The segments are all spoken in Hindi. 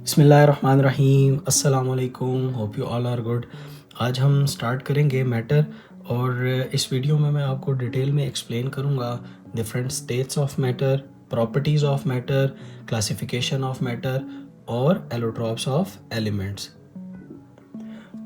बिस्मिल्लाहिर्रहमानिर्रहीम, अस्सलाम वालेकुम, hope you all are good. आज हम स्टार्ट करेंगे मैटर और इस वीडियो में मैं आपको डिटेल में एक्सप्लेन करूँगा different states of matter, properties of matter, classification of matter और एलोट्रॉप्स ऑफ एलिमेंट्स।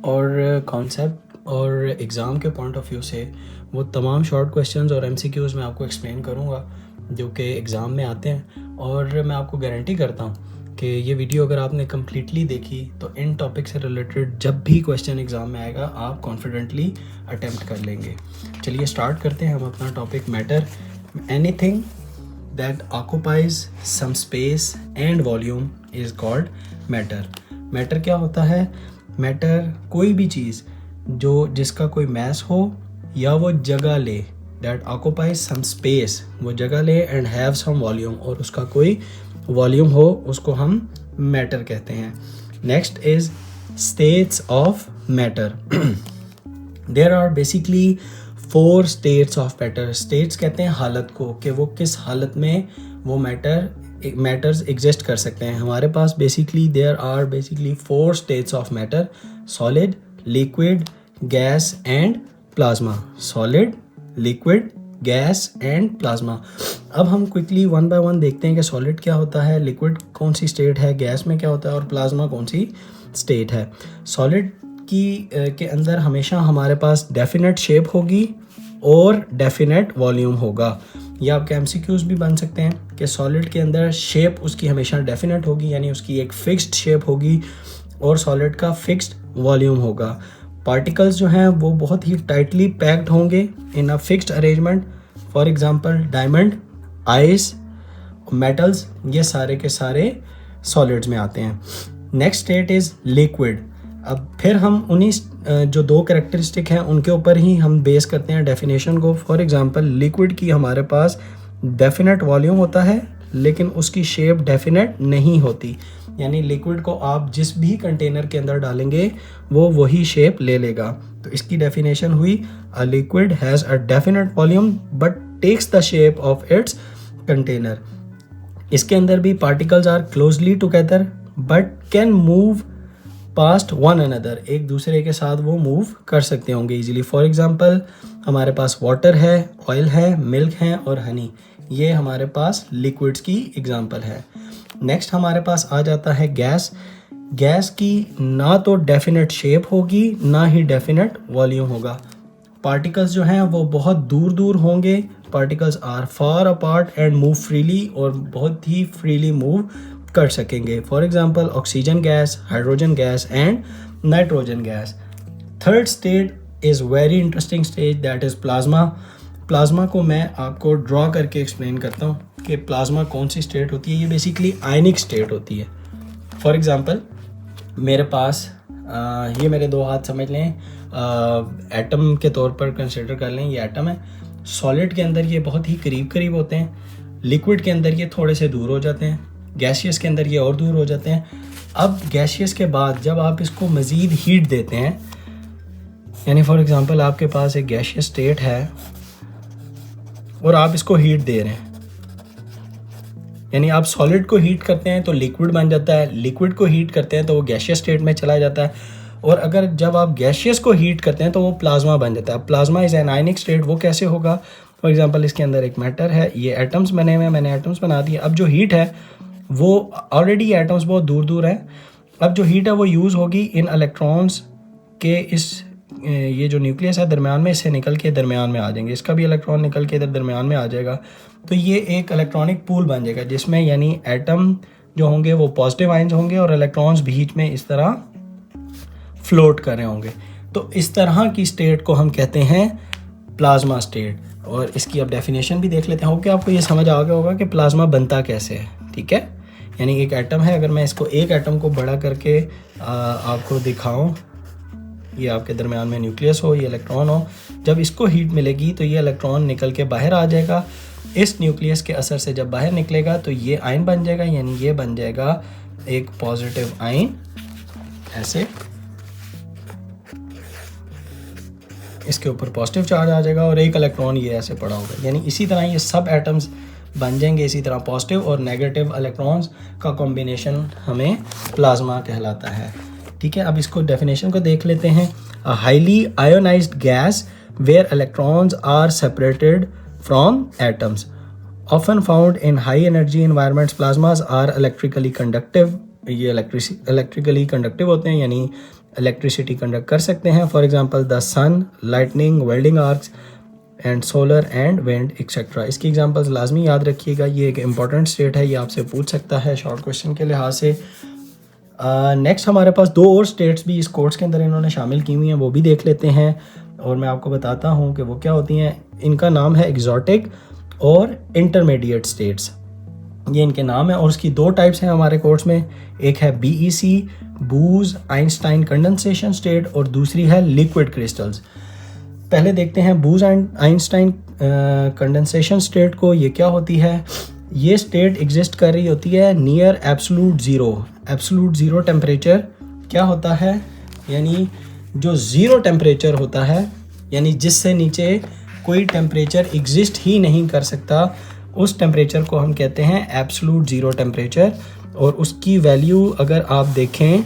और कॉन्सेप्ट और एग्ज़ाम के पॉइंट ऑफ व्यू से वो तमाम शॉर्ट क्वेश्चंस और एमसीक्यूज़ मैं आपको एक्सप्लेन करूँगा जो कि एग्ज़ाम में आते हैं। और मैं आपको गारंटी करता हूँ कि ये वीडियो अगर आपने कम्प्लीटली देखी तो इन टॉपिक से रिलेटेड जब भी क्वेश्चन एग्ज़ाम में आएगा आप कॉन्फिडेंटली अटेम्प्ट कर लेंगे। चलिए स्टार्ट करते हैं हम अपना topic matter. Anything that occupies some space and volume is called matter. Matter क्या होता है? मैटर कोई भी चीज़ जो जिसका कोई मैस हो या वो जगह ले, दैट ऑक्यूपाइज सम स्पेस, वो जगह ले, एंड हैव सम वॉल्यूम, और उसका कोई वॉल्यूम हो, उसको हम मैटर कहते हैं। Next is states of matter. There are basically 4 states of matter. States कहते हैं हालत को, कि वो किस हालत में वो मैटर्स एग्जिस्ट कर सकते हैं। हमारे पास basically there are basically 4 states of matter: solid, liquid, gas and plasma. Solid, liquid, gas and plasma. अब हम क्विकली वन बाय वन देखते हैं कि सॉलिड क्या होता है, लिक्विड कौन सी स्टेट है, गैस में क्या होता है और प्लाज्मा कौन सी स्टेट है। सॉलिड के अंदर हमेशा हमारे पास डेफिनेट शेप होगी और डेफिनेट वॉल्यूम होगा। ये आपके एमसीक्यूज भी बन सकते हैं कि सॉलिड के अंदर शेप उसकी हमेशा डेफिनेट होगी, यानी उसकी एक फिक्स्ड शेप होगी, और सॉलिड का फिक्स्ड वॉल्यूम होगा। पार्टिकल्स जो हैं वो बहुत ही टाइटली पैक्ड होंगे in a fixed arrangement. For example diamond, ice, metals, ये सारे के सारे सॉलिड्स में आते हैं। Next state is liquid. अब फिर हम उन्हीं जो 2 कैरेक्टरिस्टिक हैं उनके ऊपर ही हम बेस करते हैं डेफिनेशन को। फॉर एग्जांपल लिक्विड की हमारे पास डेफिनेट वॉल्यूम होता है लेकिन उसकी शेप डेफिनेट नहीं होती, यानी लिक्विड को आप जिस भी कंटेनर के अंदर डालेंगे वो वही शेप ले लेगा। तो इसकी डेफिनेशन हुई: a liquid has a definite volume but takes the shape of its container. इसके अंदर भी particles are closely together but can move past one another. एक दूसरे के साथ वो मूव कर सकते होंगे इजीली। फॉर एग्जांपल हमारे पास वाटर है, ऑयल है, मिल्क है और हनी, ये हमारे पास लिक्विड्स की एग्जांपल है। नेक्स्ट हमारे पास आ जाता है गैस। गैस की ना तो डेफिनेट शेप होगी ना ही डेफिनेट वॉल्यूम होगा। पार्टिकल्स जो हैं वो बहुत दूर दूर होंगे। Particles are far apart and move freely, और बहुत ही फ्रीली मूव कर सकेंगे। For example oxygen gas, hydrogen gas and nitrogen gas. Third state is very interesting stage, that is plasma. Plasma को मैं आपको ड्रॉ करके एक्सप्लेन करता हूँ कि प्लाज्मा कौन सी स्टेट होती है। ये बेसिकली आयनिक स्टेट होती है। फॉर एग्जांपल मेरे पास ये मेरे 2 हाथ समझ लें, एटम के तौर पर कंसिडर कर लें, ये एटम है। सॉलिड के अंदर ये बहुत ही करीब करीब होते हैं, लिक्विड के अंदर ये थोड़े से दूर हो जाते हैं, गैसियस के अंदर ये और दूर हो जाते हैं। अब गैसियस के बाद जब आप इसको मज़ीद हीट देते हैं, यानी फॉर एग्जांपल आपके पास एक गैसियस स्टेट है और आप इसको हीट दे रहे हैं, यानी आप सॉलिड को हीट करते हैं तो लिक्विड बन जाता है, लिक्विड को हीट करते हैं तो वो गैसियस स्टेट में चला जाता है, और अगर जब आप गैसियस को हीट करते हैं तो वो प्लाज्मा बन जाता है। Plasma is an ionic state. वो कैसे होगा? फॉर एग्जांपल इसके अंदर एक मैटर है, ये एटम्स बने हुए हैं, मैंने एटम्स बना दिए। अब जो हीट है वो ऑलरेडी एटम्स बहुत दूर दूर हैं। अब जो हीट है वो यूज़ होगी इन इलेक्ट्रॉन्स के, इस ये जो न्यूक्लियस है दरमियान में, इससे निकल के दरमियान में आ जाएंगे, इसका भी इलेक्ट्रॉन निकल के इधर दरमियान में आ जाएगा। तो ये एक इलेक्ट्रॉनिक पूल बन जाएगा जिसमें यानी एटम जो होंगे वो पॉजिटिव आयंस होंगे और इलेक्ट्रॉन्स बीच में इस तरह फ्लोट कर रहे होंगे। तो इस तरह की स्टेट को हम कहते हैं प्लाज्मा स्टेट। और इसकी अब डेफिनेशन भी देख लेते हैं। कि आपको ये समझ आ गया होगा कि प्लाज्मा बनता कैसे है, ठीक है। यानी एक एटम है, अगर मैं इसको एक एटम को बड़ा करके आपको दिखाऊं, ये आपके दरमियान में न्यूक्लियस हो, ये इलेक्ट्रॉन हो, जब इसको हीट मिलेगी तो ये इलेक्ट्रॉन निकल के बाहर आ जाएगा। इस न्यूक्लियस के असर से जब बाहर निकलेगा तो ये आयन बन जाएगा, यानी ये बन जाएगा एक पॉजिटिव आयन, ऐसे इसके ऊपर पॉजिटिव चार्ज आ जाएगा और एक इलेक्ट्रॉन ये ऐसे पड़ा होगा। यानी इसी तरह ये सब एटम्स बन जाएंगे। इसी तरह पॉजिटिव और नेगेटिव इलेक्ट्रॉन्स का कॉम्बिनेशन हमें प्लाज्मा कहलाता है। ठीक है, अब इसको डेफिनेशन को देख लेते हैं। A highly ionised gas where electrons are separated from atoms often found in high energy environments. Plasmas are electrically conductive. ये इलेक्ट्रिकली कंडक्टिव होते हैं, यानी इलेक्ट्रिसिटी कंडक्ट कर सकते हैं। For example the sun, lightning, welding arcs and solar and wind etcetera. इसकी एग्जांपल्स लाजमी याद रखिएगा। ये एक इंपॉर्टेंट स्टेट है, ये आपसे पूछ सकता है शॉर्ट क्वेश्चन के लिहाज से। नेक्स्ट हमारे पास 2 और स्टेट्स भी इस कोर्स के अंदर इन्होंने शामिल की हुई हैं, वो भी देख लेते हैं और मैं आपको बताता हूँ कि वो क्या होती हैं। इनका नाम है एक्सोटिक और इंटरमीडिएट स्टेट्स, ये इनके नाम है। और उसकी 2 टाइप्स हैं हमारे कोर्स में। एक है BEC बूज आइंस्टाइन कंडेंसेशन स्टेट और दूसरी है लिक्विड क्रिस्टल्स। पहले देखते हैं बूज आइंस्टाइन कंडेंसेशन स्टेट को। ये क्या होती है? ये स्टेट एग्जिस्ट कर रही होती है near absolute zero. Absolute zero temperature क्या होता है? यानी जो ज़ीरो टेम्परेचर होता है, यानी जिससे नीचे कोई टेम्परेचर एग्जिस्ट ही नहीं कर सकता, उस टेम्परेचर को हम कहते हैं एब्सोलूट ज़ीरो टेम्परेचर। और उसकी वैल्यू अगर आप देखें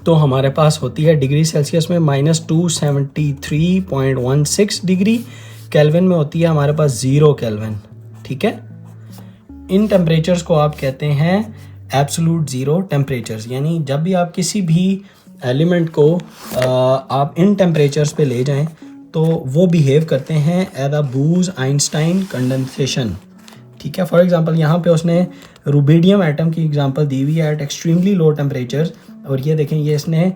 तो हमारे पास होती है डिग्री सेल्सियस में -273.16 डिग्री, केल्विन में होती है हमारे पास 0 केल्विन। ठीक है, इन टेम्परेचर्स को आप कहते हैं एब्सोलूट ज़ीरो टेम्परेचर्स। यानी जब भी आप किसी भी एलिमेंट को आप इन टेम्परेचर्स पे ले जाएं तो वो बिहेव करते हैं as a Bose Einstein condensation. ठीक है, फॉर एग्जांपल यहाँ पे उसने रुबिडियम एटम की एग्जांपल दी हुई है एट एक्सट्रीमली लो टेम्परेचर। और ये देखें, ये इसने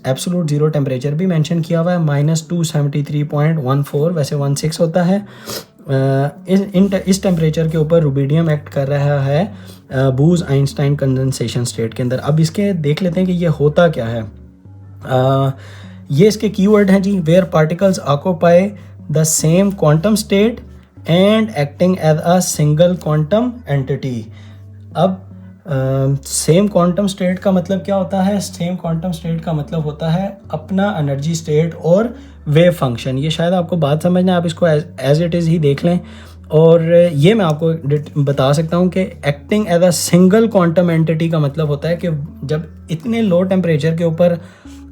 एब्सोलूट ज़ीरो टेम्परेचर भी मेंशन किया हुआ है -273.14, वैसे 16 होता है। इस टेम्परेचर के ऊपर रुबिडियम एक्ट कर रहा है बूज आइंस्टाइन कंडेंसेशन स्टेट के अंदर। अब इसके देख लेते हैं कि ये होता क्या है। ये इसके कीवर्ड हैं जी। Where particles occupy the same quantum state and acting as a single quantum entity. अब सेम क्वांटम स्टेट का मतलब क्या होता है? सेम क्वांटम स्टेट का मतलब होता है अपना एनर्जी स्टेट और वेव फंक्शन। ये शायद आपको बात समझना, आप इसको एज इट इज़ ही देख लें। और ये मैं आपको बता सकता हूँ कि acting as a single quantum entity का मतलब होता है कि जब इतने लो टेम्परेचर के ऊपर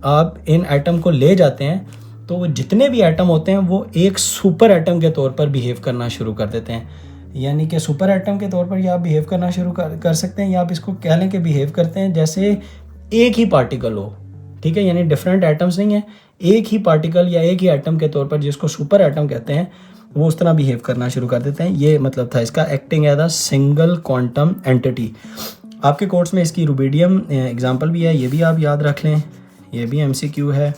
आप इन एटम को ले जाते हैं तो वो जितने भी एटम होते हैं वो एक सुपर एटम के तौर पर बिहेव करना शुरू कर देते हैं। यानी कि सुपर एटम के तौर पर ये आप बिहेव करना शुरू कर सकते हैं, या आप इसको कह लें कि बिहेव करते हैं जैसे एक ही पार्टिकल हो। ठीक है, यानी डिफरेंट एटम्स नहीं है, एक ही पार्टिकल या एक ही एटम के तौर पर, जिसको सुपर एटम कहते हैं, वो उस तरह बिहेव करना शुरू कर देते हैं। ये मतलब था इसका, acting as a single quantum entity. आपके कोर्स में इसकी रुबिडियम एग्जाम्पल भी है, ये भी आप याद रख लें, ये भी MCQ है।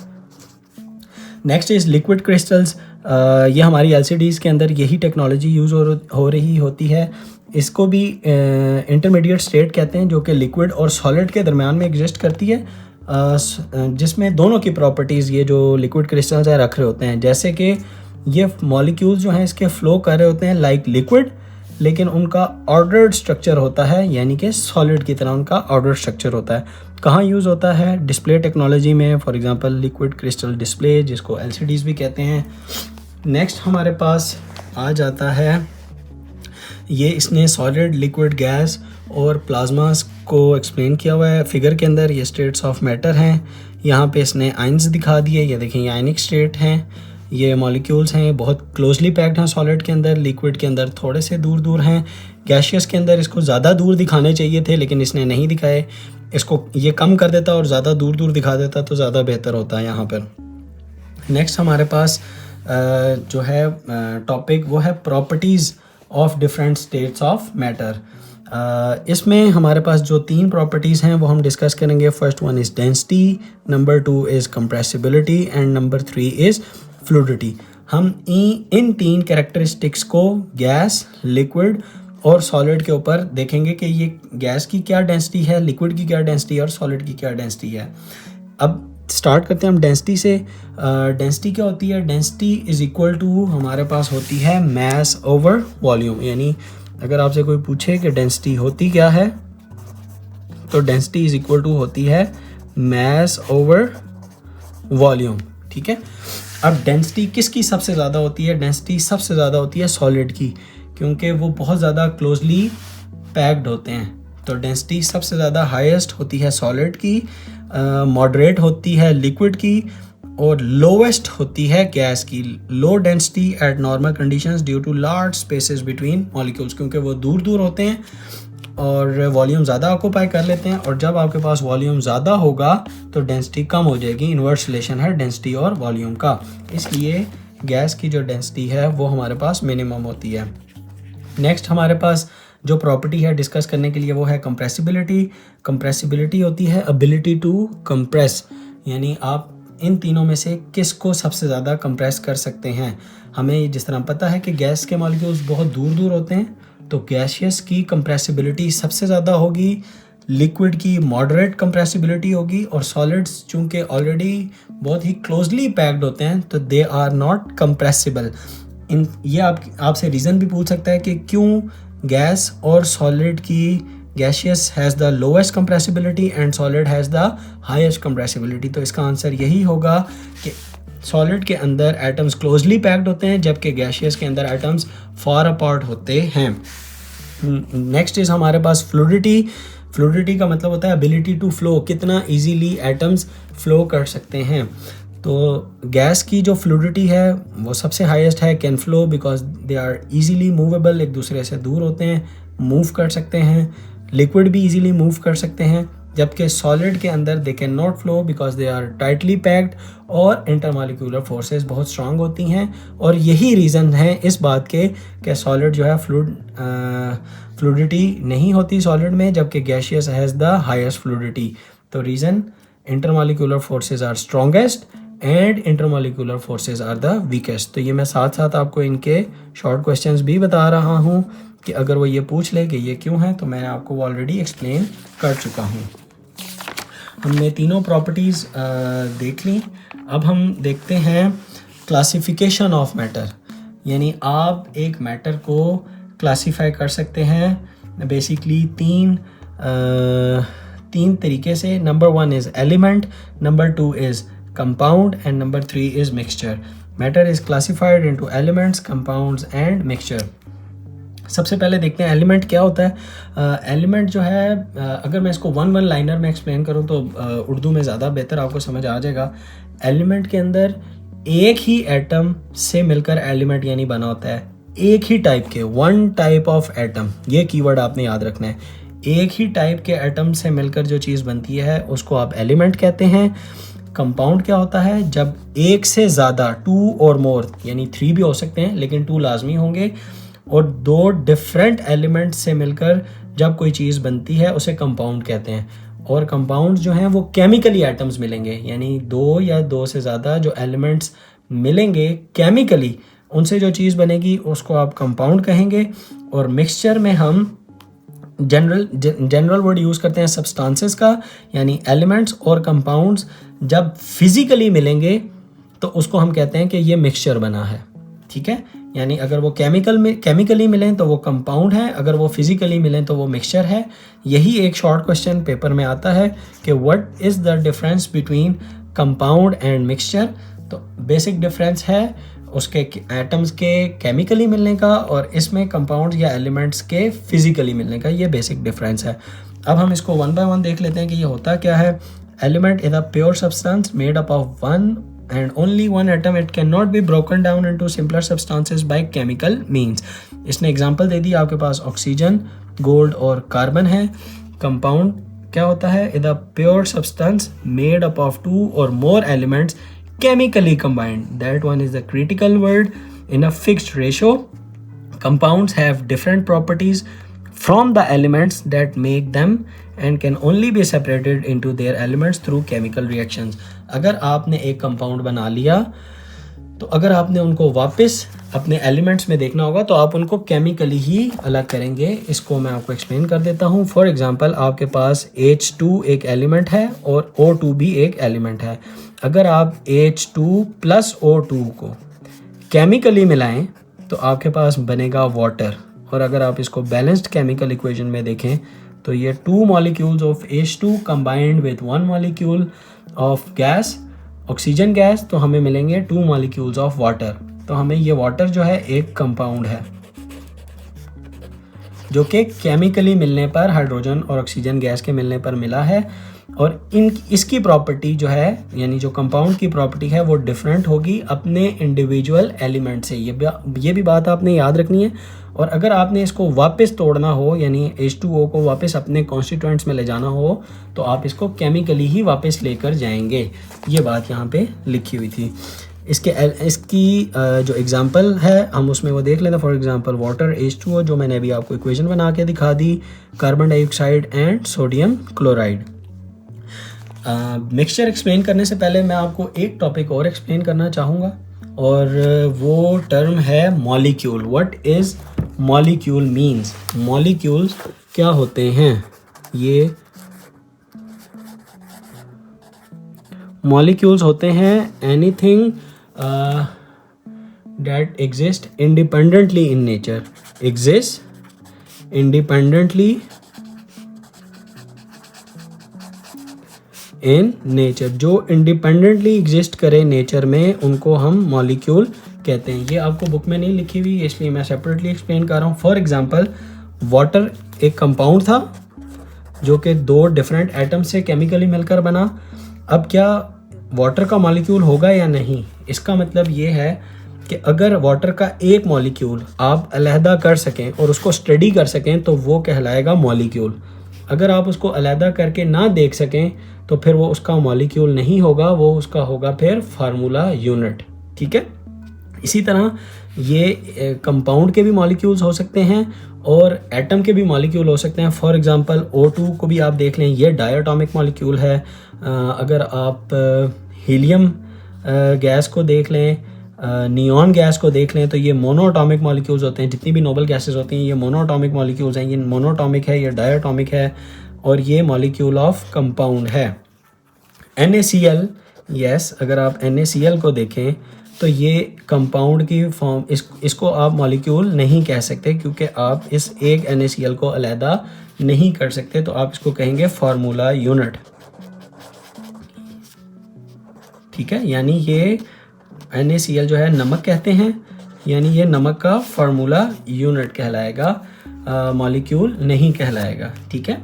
Next is liquid crystals. ये हमारी LCDs के अंदर यही टेक्नोलॉजी यूज़ हो रही होती है। इसको भी इंटरमीडिएट स्टेट कहते हैं, जो कि लिक्विड और सॉलिड के दरमियान में एग्जिस्ट करती है, जिसमें दोनों की प्रॉपर्टीज़ ये जो लिक्विड क्रिस्टल्स है रख रहे होते हैं। जैसे कि ये मॉलिक्यूल्स जो हैं इसके फ्लो कर रहे होते हैं लाइक लिक्विड, लेकिन उनका ऑर्डर्ड स्ट्रक्चर होता है, यानी कि सॉलिड की तरह उनका ऑर्डर्ड स्ट्रक्चर होता है। कहाँ यूज़ होता है? डिस्प्ले टेक्नोलॉजी में, for example liquid crystal display, जिसको LCDs भी कहते हैं। नेक्स्ट हमारे पास आ जाता है, ये इसने सॉलिड, लिक्विड, गैस और प्लाज्मास को एक्सप्लेन किया हुआ है फिगर के अंदर। ये स्टेट्स ऑफ मैटर हैं, यहाँ पे इसने आइंस दिखा दिए। ये देखें, ये आयनिक स्टेट हैं, ये मॉलिक्यूल्स हैं, बहुत क्लोजली पैक्ड हैं सॉलिड के अंदर, लिक्विड के अंदर थोड़े से दूर दूर हैं, गैशियस के अंदर इसको ज़्यादा दूर दिखाने चाहिए थे लेकिन इसने नहीं दिखाए। इसको ये कम कर देता और ज़्यादा दूर दूर दिखा देता तो ज़्यादा बेहतर होता है यहाँ पर। नेक्स्ट हमारे पास जो है टॉपिक, वो है properties of different states of matter. इसमें हमारे पास जो 3 प्रॉपर्टीज़ हैं वो हम डिस्कस करेंगे। First one is density, number 2 is compressibility and number 3 is fluidity. हम इन 3 कैरेक्टरिस्टिक्स को गैस, लिक्विड और सॉलिड के ऊपर देखेंगे कि ये गैस की क्या डेंसिटी है, लिक्विड की क्या डेंसिटी है और सॉलिड की क्या डेंसिटी है। अब स्टार्ट करते हैं हम डेंसिटी से। डेंसिटी क्या होती है? डेंसिटी इज़ इक्वल टू हमारे पास होती है मास ओवर वॉल्यूम। यानी अगर आपसे कोई पूछे कि डेंसिटी होती क्या है, तो डेंसिटी इज़ इक्वल टू होती है मास ओवर वॉल्यूम। ठीक है, अब डेंसिटी किसकी सबसे ज़्यादा होती है? डेंसिटी सबसे ज़्यादा होती है सॉलिड की, क्योंकि वो बहुत ज़्यादा क्लोजली पैक्ड होते हैं। तो डेंसिटी सबसे ज़्यादा हाईएस्ट होती है सॉलिड की, मॉडरेट होती है लिक्विड की, और लोवेस्ट होती है गैस की। Low density at normal conditions due to large spaces between molecules, क्योंकि वो दूर दूर होते हैं और वॉल्यूम ज़्यादा ऑक्यूपाई कर लेते हैं। और जब आपके पास वॉल्यूम ज़्यादा होगा तो डेंसिटी कम हो जाएगी। इन्वर्स रिलेशन है डेंसिटी और वॉल्यूम का, इसलिए गैस की जो डेंसिटी है वो हमारे पास मिनिमम होती है। नेक्स्ट हमारे पास जो प्रॉपर्टी है डिस्कस करने के लिए वो है कंप्रेसिबिलिटी। कंप्रेसिबिलिटी होती है एबिलिटी टू कंप्रेस, यानी आप इन तीनों में से किसको सबसे ज़्यादा कंप्रेस कर सकते हैं। हमें जिस तरह पता है कि गैस के मॉलिक्यूल्स बहुत दूर दूर होते हैं, तो गैसियस की कंप्रेसिबिलिटी सबसे ज़्यादा होगी, लिक्विड की मॉडरेट कंप्रेसिबिलिटी होगी, और सॉलिड्स चूँकि ऑलरेडी बहुत ही क्लोजली पैक्ड होते हैं तो दे आर नॉट कंप्रेसिबल। ये आपसे रीज़न भी पूछ सकता है कि क्यों गैस और सॉलिड की gaseous has the lowest compressibility and solid has the highest compressibility. तो इसका आंसर यही होगा कि सॉलिड के अंदर एटम्स क्लोजली पैक्ड होते हैं, जबकि गैसियस के अंदर एटम्स फार अपार्ट होते हैं। नेक्स्ट इज़ हमारे पास फ्लूइडिटी। फ्लूइडिटी का मतलब होता है एबिलिटी टू फ्लो, कितना इजीली एटम्स फ्लो कर सकते हैं। तो गैस की जो फ्लूइडिटी है वो सबसे हाईएस्ट है, can flow because they are easily movable, एक दूसरे से दूर होते हैं, मूव कर सकते हैं। लिक्विड भी इजीली मूव कर सकते हैं, जबकि सॉलिड के अंदर they can not flow because they are tightly packed, और इंटरमॉलिक्यूलर फोर्सेस बहुत स्ट्रांग होती हैं। और यही रीज़न है इस बात के कि सॉलिड जो है फ्लूइडिटी नहीं होती सॉलिड में, जबकि gaseous has the highest fluidity. तो reason intermolecular forces are strongest and intermolecular forces are the weakest. तो ये मैं साथ साथ आपको इनके शॉर्ट क्वेश्चंस भी बता रहा हूँ कि अगर वो ये पूछ ले कि ये क्यों है, तो मैंने आपको वो ऑलरेडी एक्सप्लेन कर चुका हूँ। हमने तीनों प्रॉपर्टीज़ देख ली। अब हम देखते हैं क्लासिफिकेशन ऑफ मैटर, यानी आप एक मैटर को क्लासीफाई कर सकते हैं बेसिकली तीन तरीके से। Number 1 is element, number 2 is compound, and number 3 is mixture. Matter is classified into elements, compounds and mixture. सबसे पहले देखते हैं एलिमेंट क्या होता है। एलिमेंट जो है, अगर मैं इसको वन लाइनर में एक्सप्लेन करूँ तो उर्दू में ज़्यादा बेहतर आपको समझ आ जाएगा। एलिमेंट के अंदर एक ही एटम से मिलकर एलिमेंट यानी बना होता है, एक ही टाइप के, वन टाइप ऑफ एटम, ये कीवर्ड आपने याद रखना है। एक ही टाइप के एटम से मिलकर जो चीज़ बनती है उसको आप एलिमेंट कहते हैं। कंपाउंड क्या होता है, जब एक से ज़्यादा, 2 और मोर, यानी 3 भी हो सकते हैं लेकिन 2 लाजमी होंगे, और 2 डिफरेंट एलिमेंट्स से मिलकर जब कोई चीज़ बनती है उसे कंपाउंड कहते हैं। और कंपाउंड्स जो हैं वो केमिकली एटम्स मिलेंगे, यानी 2 या 2 से ज़्यादा जो एलिमेंट्स मिलेंगे केमिकली, उनसे जो चीज़ बनेगी उसको आप कंपाउंड कहेंगे। और मिक्सचर में हम जनरल वर्ड यूज़ करते हैं सब्सटेंसेस का, यानी एलिमेंट्स और कंपाउंड्स जब फिजिकली मिलेंगे तो उसको हम कहते हैं कि ये मिक्सचर बना है। ठीक है, यानी अगर वो केमिकली मिलें तो वो कंपाउंड है, अगर वो फिजिकली मिलें तो वो मिक्सचर है। यही एक शॉर्ट क्वेश्चन पेपर में आता है कि what is the difference between compound and mixture. तो बेसिक डिफरेंस है उसके एटम्स के केमिकली मिलने का और इसमें कंपाउंड्स या एलिमेंट्स के फिजिकली मिलने का, ये बेसिक डिफरेंस है। अब हम इसको वन बाय वन देख लेते हैं कि ये होता क्या है। Element is a pure substance made up of one and only one atom. It cannot be broken down into simpler substances by chemical means. इसने एग्जांपल दे दी, आपके पास ऑक्सीजन, गोल्ड और कार्बन है। कंपाउंड क्या होता है, is a pure substance made up of 2 or more elements chemically combined. That one is the critical word. In a fixed ratio, compounds have different properties from the elements that make them and can only be separated into their elements through chemical reactions. अगर आपने एक कंपाउंड बना लिया तो अगर आपने उनको वापस अपने एलिमेंट्स में देखना होगा तो आप उनको केमिकली ही अलग करेंगे। इसको मैं आपको एक्सप्लेन कर देता हूँ। फॉर एग्जांपल, आपके पास H2 एक एलिमेंट है और O2 भी एक एलिमेंट है। अगर आप H2 प्लस O2 को केमिकली मिलाएं तो आपके पास बनेगा वाटर। और अगर आप इसको बैलेंस्ड केमिकल इक्वेशन में देखें तो ये 2 molecules of H2 combined with 1 molecule of gas, oxygen gas, तो हमें मिलेंगे 2 मॉलिक्यूल्स ऑफ वाटर। तो हमें ये वाटर जो है एक कंपाउंड है। जो कि केमिकली मिलने पर, हाइड्रोजन और ऑक्सीजन गैस के मिलने पर मिला है। और इसकी प्रॉपर्टी जो है, यानी जो कंपाउंड की प्रॉपर्टी है, वो डिफरेंट होगी अपने इंडिविजुअल एलिमेंट से। ये भी बात आपने याद रखनी है। और अगर आपने इसको वापस तोड़ना हो, यानी H2O को वापस अपने कॉन्स्टिट्यूएंट्स में ले जाना हो, तो आप इसको केमिकली ही वापस लेकर जाएंगे। ये बात यहाँ पे लिखी हुई थी। इसकी जो एग्जांपल है हम उसमें वो देख लेते हैं। फॉर एग्जांपल वाटर H2O, जो मैंने अभी आपको इक्वेशन बना के दिखा दी, carbon dioxide and sodium chloride. Mixture explain करने से पहले मैं आपको एक टॉपिक और एक्सप्लेन करना चाहूँगा, और वो टर्म है molecule. What is molecule means? Molecules क्या होते हैं? ये मॉलिक्यूल्स होते हैं anything that exist independently in nature, exist independently in nature। जो independently exist करे नेचर में, उनको हम मॉलिक्यूल कहते हैं। ये आपको बुक में नहीं लिखी हुई, इसलिए मैं सेपरेटली एक्सप्लेन कर रहा हूँ। फॉर एग्जांपल, वाटर एक कंपाउंड था जो कि 2 डिफरेंट एटम से केमिकली मिलकर बना। अब क्या वाटर का मॉलिक्यूल होगा या नहीं? इसका मतलब ये है कि अगर वाटर का एक मॉलिक्यूल आप अलहदा कर सकें और उसको स्टडी कर सकें, तो वो कहलाएगा मॉलिक्यूल। अगर आप उसको अलहदा करके ना देख सकें, तो फिर वो उसका मॉलिक्यूल नहीं होगा, वो उसका होगा फिर फार्मूला यूनिट। ठीक है। इसी तरह ये कंपाउंड के भी मॉलिक्यूल्स हो सकते हैं और एटम के भी मॉलिक्यूल हो सकते हैं। फॉर एग्जांपल O2 को भी आप देख लें, ये डायटोमिक मॉलिक्यूल है। अगर आप हीलियम गैस को देख लें, नियॉन गैस को देख लें, तो ये मोनोटॉमिक मॉलिक्यूल्स होते हैं। जितनी भी नोबल गैसेस होती हैं, ये मोनोटॉमिक मॉलिक्यूल्स हैं। ये मोनोटॉमिक है, ये डायटोमिक है, और ये मॉलिक्यूल ऑफ कंपाउंड है। NaCl, यस, अगर आप NaCl को देखें तो ये कंपाउंड की फॉर्म, इसको आप मॉलिक्यूल नहीं कह सकते, क्योंकि आप इस एक NaCl को अलहदा नहीं कर सकते, तो आप इसको कहेंगे फार्मूला यूनिट। ठीक है, यानी ये NaCl जो है नमक कहते हैं, यानी ये नमक का फार्मूला यूनिट कहलाएगा, मॉलिक्यूल नहीं कहलाएगा। ठीक है।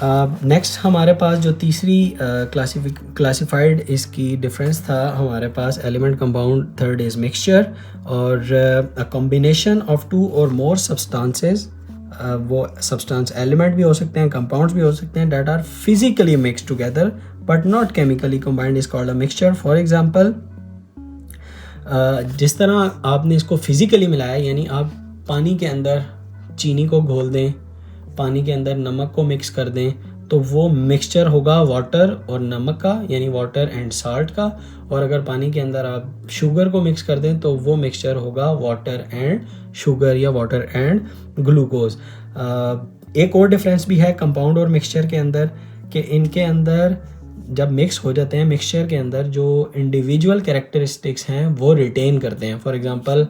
नेक्स्ट हमारे पास जो तीसरी क्लासिफाइड इसकी डिफरेंस था, हमारे पास element, compound, third is mixture, और अ कॉम्बिनेशन ऑफ 2 और मोर सब्सटेंसेस। वो सब्सटेंस एलिमेंट भी हो सकते हैं, कंपाउंड्स भी हो सकते हैं, that are physically mixed together but not chemically combined, is called a mixture. For example, जिस तरह आपने इसको फिजिकली मिलाया, यानी आप पानी के अंदर चीनी को घोल दें, पानी के अंदर नमक को मिक्स कर दें, तो वो मिक्सचर होगा वाटर और नमक का, यानी वाटर एंड साल्ट का। और अगर पानी के अंदर आप शुगर को मिक्स कर दें, तो वो मिक्सचर होगा वाटर एंड शुगर या वाटर एंड ग्लूकोज। एक और डिफरेंस भी है कंपाउंड और मिक्सचर के अंदर, कि इनके अंदर जब मिक्स हो जाते हैं, मिक्सचर के अंदर जो इंडिविजुअल कैरेक्टरिस्टिक्स हैं वो रिटेन करते हैं। फॉर एग्जांपल,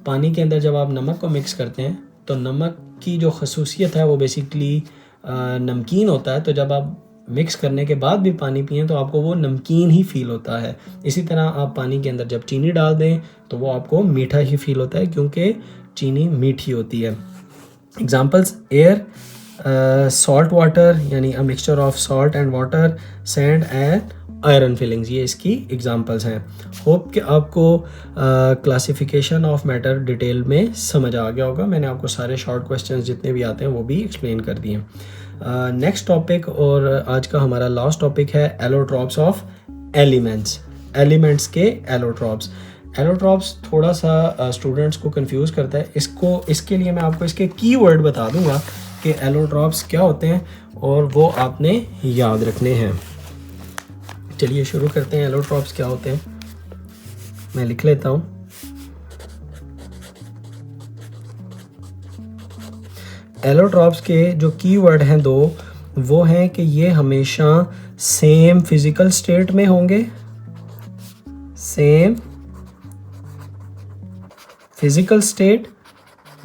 पानी के अंदर जब आप नमक को मिक्स करते हैं, तो नमक की जो खसूसियत है वो बेसिकली नमकीन होता है। तो जब आप मिक्स करने के बाद भी पानी पिएं, तो आपको वो नमकीन ही फील होता है। इसी तरह आप पानी के अंदर जब चीनी डाल दें, तो वो आपको मीठा ही फील होता है, क्योंकि चीनी मीठी होती है। एग्जाम्पल्स, एयर, सॉल्ट वाटर, यानी a mixture of salt and water, sand and iron filings, ये इसकी एग्जांपल्स हैं। होप कि आपको क्लासिफिकेशन ऑफ मैटर डिटेल में समझ आ गया होगा। मैंने आपको सारे शॉर्ट क्वेश्चंस जितने भी आते हैं वो भी एक्सप्लेन कर दिए। नेक्स्ट टॉपिक और आज का हमारा लास्ट टॉपिक है एलोट्रॉप्स ऑफ एलिमेंट्स। एलिमेंट्स के एलोट्रॉप्स। एलोट्रॉप्स थोड़ा सा स्टूडेंट्स को कंफ्यूज करता है। इसके लिए मैं आपको इसके कीवर्ड बता दूंगा कि एलोट्रॉप्स क्या होते हैं, और वो आपने याद रखने हैं। चलिए शुरू करते हैं। एलोट्रॉप्स क्या होते हैं, मैं लिख लेता हूँ। एलोट्रॉप्स के जो कीवर्ड हैं 2, वो हैं कि ये हमेशा सेम फिजिकल स्टेट में होंगे, same physical state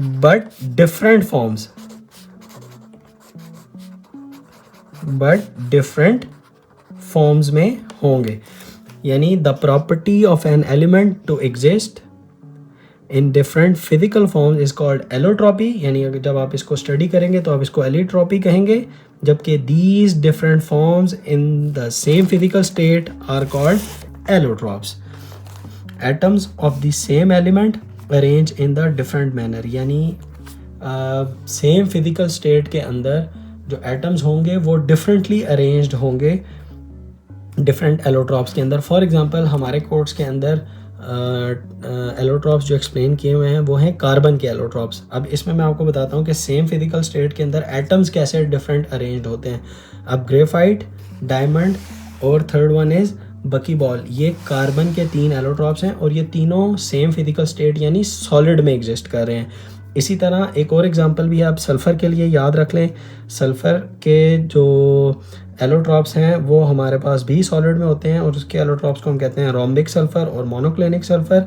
but different forms, में होंगे। यानी the property of an element to exist in different physical forms is called allotropy, यानी अगर जब आप इसको स्टडी करेंगे तो आप इसको एलिट्रॉपी कहेंगे, जबकि these different forms in the same physical state are called allotropes. Atoms of the same element arrange in the different manner, यानी सेम फिजिकल स्टेट के अंदर जो एटम्स होंगे वो डिफरेंटली अरेंज्ड होंगे डिफरेंट एलोट्रॉप्स के अंदर। फॉर एग्जांपल हमारे कोर्स के अंदर एलोट्रॉप्स जो एक्सप्लेन किए हुए हैं वो हैं कार्बन के एलोट्रॉप्स। अब इसमें मैं आपको बताता हूँ कि सेम फिजिकल स्टेट के अंदर एटम्स कैसे डिफरेंट अरेंज्ड होते हैं। अब ग्रेफाइट, डायमंड और थर्ड वन इज़ बकीबॉल, ये कार्बन के 3 एलोट्रॉप्स हैं और ये तीनों सेम फिजिकल स्टेट यानी सॉलिड में एग्जिस्ट कर रहे हैं। इसी तरह एक और एग्जांपल भी आप सल्फ़र के लिए याद रख लें। सल्फ़र के जो एलोट्रॉप्स हैं वो हमारे पास भी सॉलिड में होते हैं और उसके एलोट्रॉप्स को हम कहते हैं रोम्बिक सल्फ़र और मोनोक्लिनिक सल्फ़र।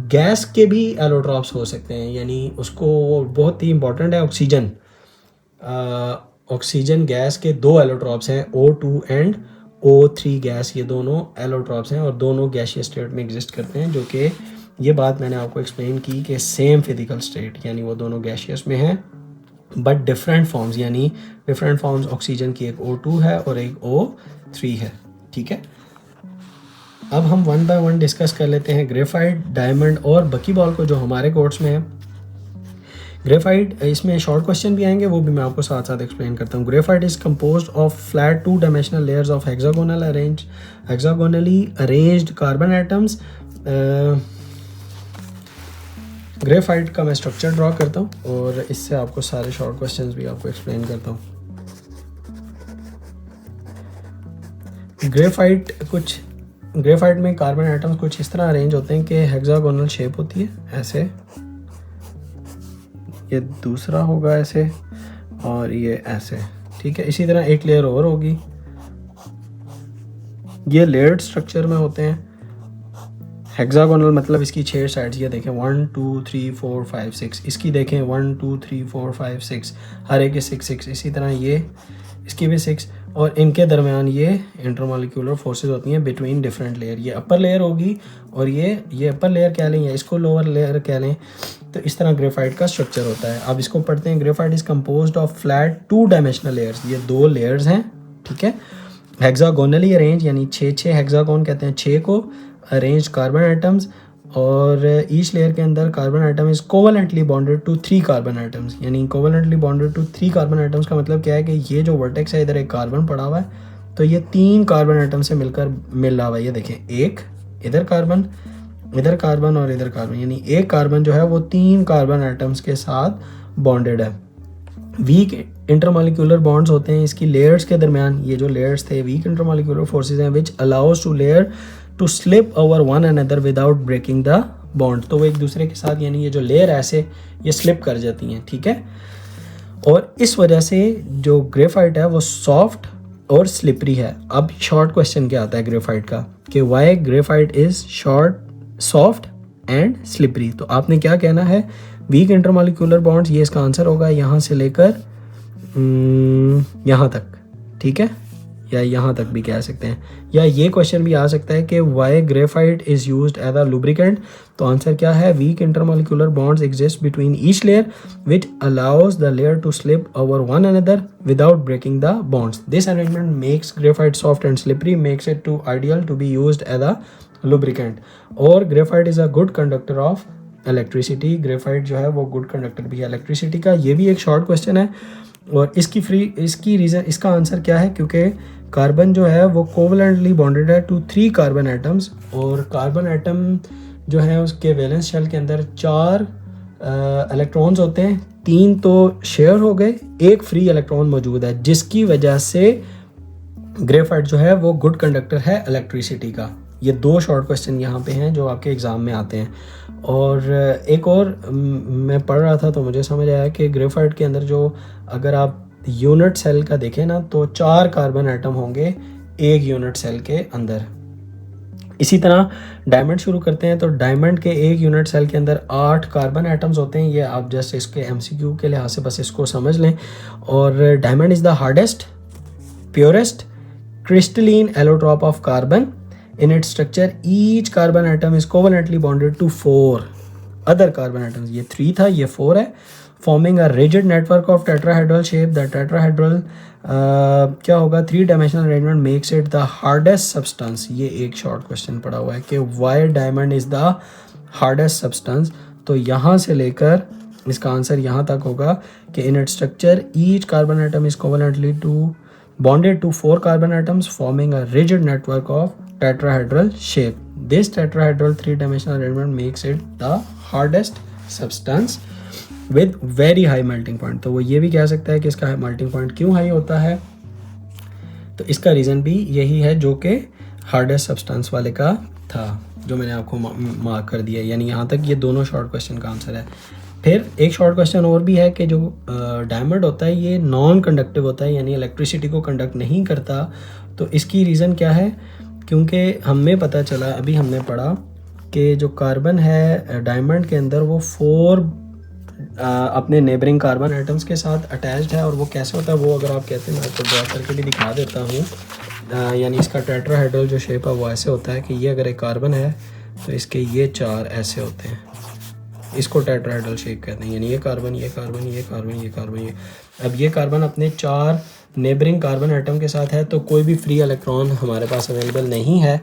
गैस के भी एलोट्रॉप्स हो सकते हैं, यानी उसको बहुत ही इंपॉर्टेंट है ऑक्सीजन। ऑक्सीजन गैस के 2 एलोट्रॉप्स हैं, O2 एंड O3 गैस, ये दोनों एलोट्रॉप्स हैं और दोनों गैसियस स्टेट में एग्जिस्ट करते हैं, जो कि ये बात मैंने आपको एक्सप्लेन की कि सेम फिजिकल स्टेट यानी वो दोनों गैसियस में हैं बट डिफरेंट फॉर्म्स, यानी डिफरेंट फॉर्म्स ऑक्सीजन की एक O2 है और एक O3 है। ठीक है, अब हम वन बाय वन डिस्कस कर लेते हैं ग्रेफाइट, डायमंड और बकीबॉल को जो हमारे कोर्स में है। ग्रेफाइट, इसमें शॉर्ट क्वेश्चन भी आएंगे, वो भी मैं आपको साथ साथ एक्सप्लेन करता हूँ। Graphite is composed of flat 2 dimensional layers of hexagonally arranged carbon atoms. Graphite का मैं स्ट्रक्चर ड्रॉ करता हूँ और इससे आपको सारे शॉर्ट क्वेश्चंस भी आपको एक्सप्लेन करता हूँ। ग्रेफाइट में कार्बन एटम्स कुछ इस तरह अरेंज होते हैं कि हेक्सागोनल शेप होती है ऐसे, ये दूसरा होगा ऐसे और ये ऐसे। ठीक है, इसी तरह एक लेयर और होगी, ये लेयर्ड स्ट्रक्चर में होते हैं। हेक्सागोनल मतलब इसकी 6 साइड्स, ये देखें 1 2 3 4 5 6, इसकी देखें 1 2 3 4 5 6, हर एक के 6 इसी तरह ये इसकी भी 6, और इनके दरमियान ये इंटरमॉलिक्यूलर फोर्सेस होती हैं बिटवीन डिफरेंट लेयर। ये अपर लेयर होगी और ये अपर लेयर कह लें या इसको लोअर लेयर कह लें। तो इस तरह ग्रेफाइट का स्ट्रक्चर होता है। अब इसको पढ़ते हैं। Graphite is composed of flat 2 dimensional layers, ये 2 लेयर्स हैं। ठीक है, हेक्सागोनली अरेंज यानी 6 हेक्सागोन कहते हैं 6 को, अरेंज कार्बन एटम्स, और ईच लेयर के अंदर carbon atom is covalently bonded to 3 carbon atoms. यानी covalently bonded to 3 carbon atoms का मतलब क्या है कि ये जो वर्टेक्स है इधर एक कार्बन पड़ा हुआ है तो ये 3 कार्बन एटम से मिलकर मिल रहा हुआ है। ये देखें, एक इधर कार्बन और इधर कार्बन, यानी एक कार्बन जो है वो 3 कार्बन एटम्स के साथ बॉन्डेड है। वीक इंटरमॉलिक्यूलर बॉन्ड्स होते हैं इसकी लेयर्स के दरमियान। ये जो लेयर्स थे वीक इंटरमॉलिक्यूलर फोर्सेज हैं which allows to layer to slip over one another without breaking the bond. तो वो एक दूसरे के साथ, यानी ये जो लेयर ऐसे ये स्लिप कर जाती हैं। ठीक है, और इस वजह से जो ग्रेफाइट है वो सॉफ्ट और स्लिपरी है। अब शॉर्ट क्वेश्चन क्या आता है ग्रेफाइट का कि why graphite is soft and slippery. तो आपने क्या कहना है, वीक इंटरमॉलिक्यूलर बॉन्ड्स, ये इसका आंसर होगा, यहाँ से लेकर यहाँ तक। ठीक है, या यहाँ तक भी कह सकते हैं, या ये क्वेश्चन भी आ सकता है कि why graphite is used as a lubricant. तो आंसर क्या है, weak intermolecular bonds exist between each layer which allows the layer to slip over one another without breaking the bonds. This arrangement makes graphite soft and slippery, makes it to ideal to be used as a lubricant. और graphite is a good conductor of electricity. Graphite जो है वो गुड कंडक्टर भी है इलेक्ट्रिसिटी का। ये भी एक शॉर्ट क्वेश्चन है और इसकी रीज़न, इसका आंसर क्या है, क्योंकि कार्बन जो है वो कोवलेंटली बॉन्डेड है टू 3 कार्बन एटम्स, और कार्बन एटम जो है उसके वैलेंस शेल के अंदर 4 इलेक्ट्रॉन्स होते हैं, 3 तो शेयर हो गए, एक फ्री इलेक्ट्रॉन मौजूद है, जिसकी वजह से ग्रेफाइट जो है वो गुड कंडक्टर है इलेक्ट्रिसिटी का। ये 2 शॉर्ट क्वेश्चन यहाँ पे हैं जो आपके एग्ज़ाम में आते हैं। और एक और मैं पढ़ रहा था तो मुझे समझ आया कि ग्रेफाइट के अंदर जो, अगर आप यूनिट सेल का देखें ना, तो 4 कार्बन एटम होंगे एक यूनिट सेल के अंदर। इसी तरह डायमंड शुरू करते हैं। तो डायमंड के एक यूनिट सेल के अंदर 8 कार्बन एटम्स होते हैं। ये आप जस्ट इसके एमसीक्यू के लिहाज से बस इसको समझ लें। और diamond is the hardest, purest crystalline allotrope of carbon. In its structure, each carbon atom is covalently bonded to 4 other carbon atoms, ये 3 था, ये 4 है। Forming a rigid network of tetrahedral shape, the tetrahedral क्या होगा, 3 dimensional arrangement makes it the hardest substance. ये एक शॉर्ट क्वेश्चन पड़ा हुआ है कि why diamond is the hardest substance. तो यहाँ से लेकर इसका आंसर यहाँ तक होगा कि in its structure each carbon atom is covalently to bonded to 4 carbon atoms forming a rigid network of tetrahedral shape. This tetrahedral 3-dimensional arrangement makes it the hardest substance with very high melting point. तो वो ये भी कह सकता है कि इसका melting point क्यों हाई होता है, तो इसका रीज़न भी यही है जो कि हार्डेस्ट सब्सटेंस वाले का था, जो मैंने आपको मार्क कर दिया। यानी यहाँ तक ये दोनों शॉर्ट क्वेश्चन का आंसर है। फिर एक शॉर्ट क्वेश्चन और भी है कि जो डायमंड होता है ये नॉन कंडक्टिव होता है, यानी इलेक्ट्रिसिटी को कंडक्ट नहीं करता। तो इसकी रीज़न क्या है, क्योंकि हमें पता चला, अभी हमने पढ़ा कि जो कार्बन है डायमंड के अंदर वो 4 अपने नेबरिंग कार्बन एटम्स के साथ अटैच्ड है। और वो कैसे होता है वो अगर आप कहते हैं मैं आपको ड्रॉ करके भी दिखा देता हूँ। यानी इसका टेट्राहेड्रल जो शेप है वो ऐसे होता है कि ये अगर एक कार्बन है तो इसके ये 4 ऐसे होते हैं, इसको टेट्राहेड्रल शेप कहते हैं। यानी ये कार्बन, ये कार्बन, ये कार्बन, ये कार्बन, ये। अब ये कार्बन अपने 4 नेबरिंग कार्बन एटम के साथ है, तो कोई भी फ्री इलेक्ट्रॉन हमारे पास अवेलेबल नहीं है।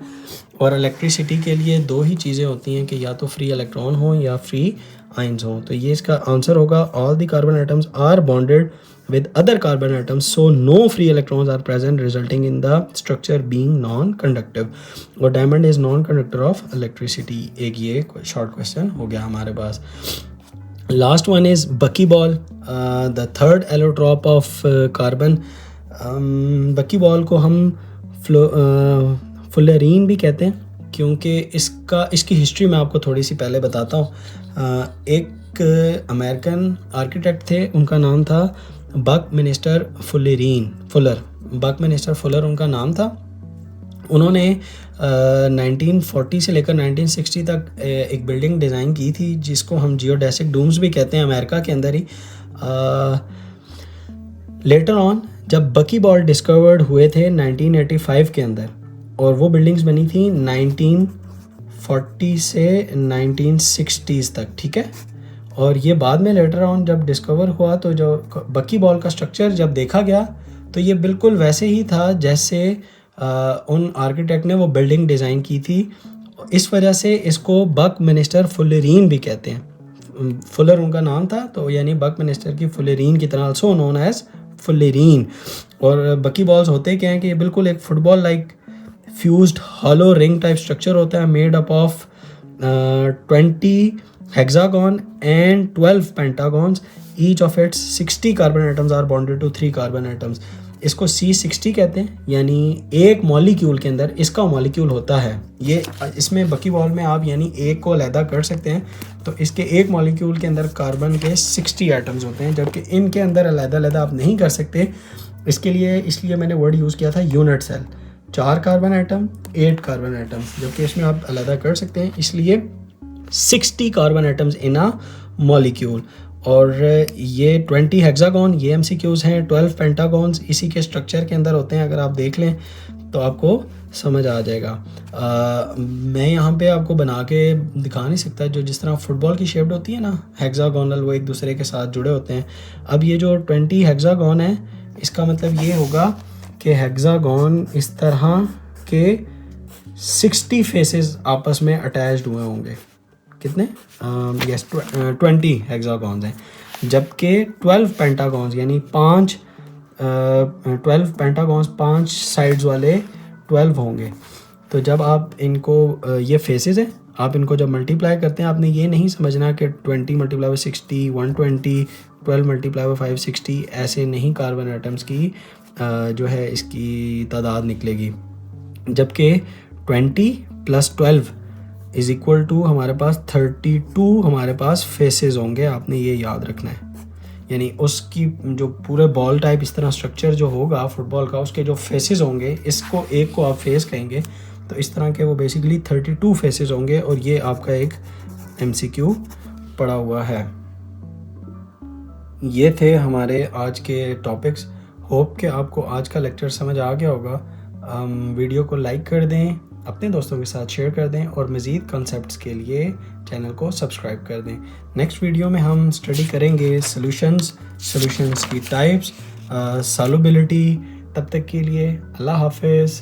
और इलेक्ट्रिसिटी के लिए 2 ही चीज़ें होती हैं कि या तो फ्री इलेक्ट्रॉन हो या फ्री आइंस हो। तो ये इसका आंसर होगा, all the carbon atoms are bonded with other carbon atoms, so no free electrons are present, resulting in the structure being non-conductive. और diamond is non-conductor of electricity। एक ये short question हो गया हमारे पास। Last one is buckyball, the third allotrope of carbon। buckyball को हम फुलेरीन भी कहते हैं, क्योंकि इसकी हिस्ट्री मैं आपको थोड़ी सी पहले बताता हूँ। एक अमेरिकन आर्किटेक्ट थे, उनका नाम था बकमिनिस्टर फुलर। बकमिनिस्टर फुलर उनका नाम था। उन्होंने 1940 से लेकर 1960 तक एक बिल्डिंग डिज़ाइन की थी जिसको हम जियोडेसिक डूम्स भी कहते हैं, अमेरिका के अंदर ही। लेटर ऑन जब बकीबॉल डिस्कवर्ड हुए थे 1985 के अंदर, और वो बिल्डिंग्स बनी थी 1940 से 1960s तक, ठीक है। और ये बाद में लेटर ऑन जब डिस्कवर हुआ तो जो बकीबॉल का स्ट्रक्चर जब देखा गया तो ये बिल्कुल वैसे ही था जैसे उन आर्किटेक्ट ने वो बिल्डिंग डिज़ाइन की थी। इस वजह से इसको बकमिनिस्टर फुलेरीन भी कहते हैं। फुलर उनका नाम था, तो यानी बकमिनिस्टर की फुलेरीन की तरह आल्सो नोन एज फुलेरीन। और बकीबॉल्स होते क्या हैं कि ये बिल्कुल एक football like fused hollow ring type structure होता है, made up of 20 hexagon and 12 pentagons, each of its 60 carbon atoms are bonded to 3 carbon atoms। इसको C60 कहते हैं, यानी एक मॉलिक्यूल के अंदर इसका मॉलिक्यूल होता है। ये इसमें बकीबॉल में आप यानी एक को अलहदा कर सकते हैं, तो इसके एक मॉलिक्यूल के अंदर कार्बन के 60 एटम्स होते हैं, जबकि इनके अंदर अलहदा आप नहीं कर सकते। इसलिए मैंने वर्ड यूज़ किया था unit cell. 4 carbon atom, 8 carbon atom, जबकि इसमें आप अलहदा कर सकते हैं, इसलिए 60 carbon atoms in a molecule. और ये 20 हेक्सागोन, ये MCQs हैं, 12 पेंटागॉन्स इसी के स्ट्रक्चर के अंदर होते हैं। अगर आप देख लें तो आपको समझ आ जाएगा। मैं यहाँ पे आपको बना के दिखा नहीं सकता, जो जिस तरह फुटबॉल की शेप होती है ना हेक्सागोनल, वो एक दूसरे के साथ जुड़े होते हैं। अब ये जो 20 हेक्सागोन है, इसका मतलब ये होगा कि हेक्सागोन इस तरह के 60 फेसेस आपस में अटैच्ड हुए होंगे। कितने? यस 20 हेक्सागॉन्स हैं, जबकि 12 पेंटागॉन्स यानी 12 पेंटागॉन्स 5 साइड्स वाले 12 होंगे। तो जब आप इनको ये फेसेस हैं, आप इनको जब मल्टीप्लाई करते हैं, आपने ये नहीं समझना कि 20 मल्टीप्लाई बाई 60 120, 12 मल्टीप्लाई बाई 560, ऐसे नहीं कार्बन एटम्स की जो है इसकी तादाद निकलेगी। जबकि 20 + 12 इज़ इक्वल टू हमारे पास 32 हमारे पास फेसेस होंगे। आपने ये याद रखना है, यानी उसकी जो पूरे बॉल टाइप इस तरह स्ट्रक्चर जो होगा फुटबॉल का, उसके जो फेसेस होंगे, इसको एक को आप फेस कहेंगे, तो इस तरह के वो बेसिकली 32 फेसेस होंगे। और ये आपका एक MCQ पड़ा हुआ है। ये थे हमारे आज के टॉपिक्स। होप कि आपको आज का लेक्चर समझ आ गया होगा। वीडियो को लाइक कर दें, अपने दोस्तों के साथ शेयर कर दें और मज़ीद कॉन्सेप्ट्स के लिए चैनल को सब्सक्राइब कर दें। नेक्स्ट वीडियो में हम स्टडी करेंगे सॉल्यूशंस की टाइप्स, सॉल्युबिलिटी। तब तक के लिए अल्लाह हाफिज़।